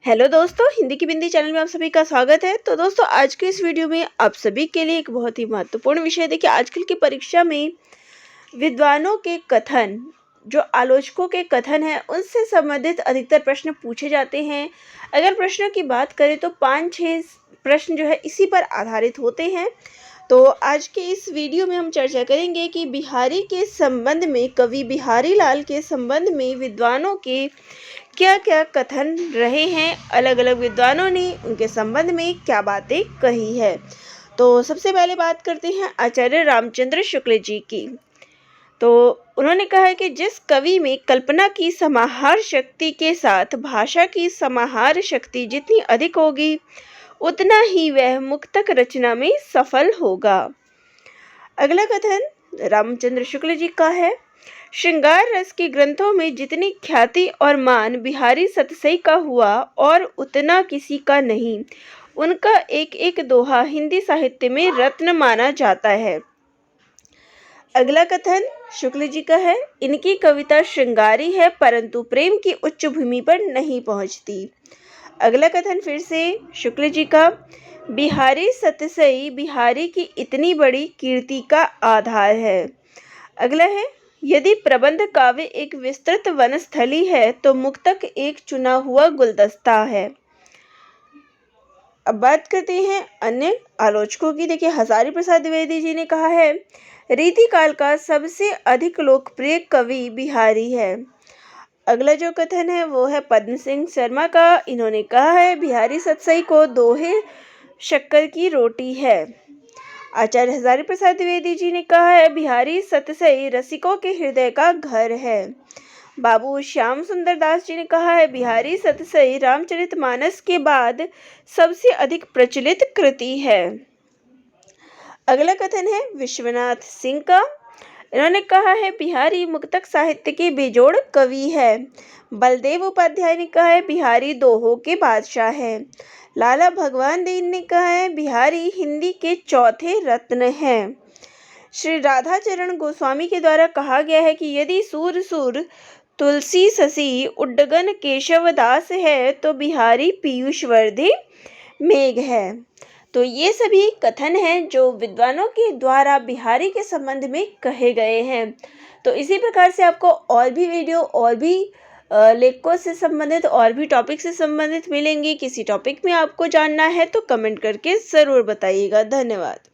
Hello दोस्तों, हिंदी की बिंदी channel में आप सभी का स्वागत है। तो दोस्तों, आज के इस वीडियो में आप सभी के लिए एक बहुत ही महत्वपूर्ण विषय देखिए। आजकल की परीक्षा में विद्वानों के कथन, जो आलोचकों के कथन हैं, उनसे संबंधित अधिकतर प्रश्न पूछे जाते हैं। अगर प्रश्नों की बात करें तो 5-6 प्रश्न जो है इसी पर आधारित होते हैं। तो आज के इस वीडियो में हम चर्चा करेंगे कि बिहारी के संबंध में, कवि बिहारी लाल के संबंध में विद्वानों के क्या क्या कथन रहे हैं, अलग अलग विद्वानों ने उनके संबंध में क्या बातें कही है। तो सबसे पहले बात करते हैं आचार्य रामचंद्र शुक्ल जी की। तो उन्होंने कहा है कि जिस कवि में कल्पना की समाहार शक्ति के साथ भाषा की समाहार शक्ति जितनी अधिक होगी, उतना ही वह मुक्तक रचना में सफल होगा। अगला कथन रामचंद्र शुक्ल जी का है, श्रृंगार रस के ग्रंथों में जितनी ख्याति और मान बिहारी सतसई का हुआ और उतना किसी का नहीं। उनका एक एक दोहा हिंदी साहित्य में रत्न माना जाता है। अगला कथन शुक्ल जी का है, इनकी कविता श्रृंगारी है परंतु प्रेम की उच्च भूमि पर नहीं पहुंचती। अगला कथन फिर से शुक्ल जी का, बिहारी सतसई बिहारी की इतनी बड़ी कीर्ति का आधार है। अगला है, यदि प्रबंध काव्य एक विस्तृत वनस्थली है तो मुक्तक एक चुना हुआ गुलदस्ता है। अब बात करते हैं अन्य आलोचकों की। देखिए, हजारी प्रसाद द्विवेदी जी ने कहा है, रीतिकाल का सबसे अधिक लोकप्रिय कवि बिहारी है। अगला जो कथन है वो है पद्म सिंह शर्मा का। इन्होंने कहा है, बिहारी सतसई को दोहे शक्कर की रोटी है। आचार्य हजारी प्रसाद द्विवेदी जी ने कहा है, बिहारी सतसई रसिकों के हृदय का घर है। बाबू श्याम सुंदर दास जी ने कहा है, बिहारी सतसई रामचरितमानस के बाद सबसे अधिक प्रचलित कृति है। अगला कथन है विश्वनाथ सिंह का। इन्होंने कहा है, बिहारी मुक्तक साहित्य के बेजोड़ कवि है। बलदेव उपाध्याय ने कहा है, बिहारी दोहों के बादशाह है। लाला भगवान दीन ने कहा है, बिहारी हिंदी के चौथे रत्न हैं। श्री राधाचरण गोस्वामी के द्वारा कहा गया है कि यदि सूर सूर तुलसी ससी उड्डगन केशव दास है तो बिहारी पीयूष वर्धि मेघ है। तो ये सभी कथन हैं जो विद्वानों के द्वारा बिहारी के संबंध में कहे गए हैं। तो इसी प्रकार से आपको और भी वीडियो, और भी लेखकों से संबंधित, और भी टॉपिक से संबंधित मिलेंगी। किसी टॉपिक में आपको जानना है तो कमेंट करके ज़रूर बताइएगा। धन्यवाद।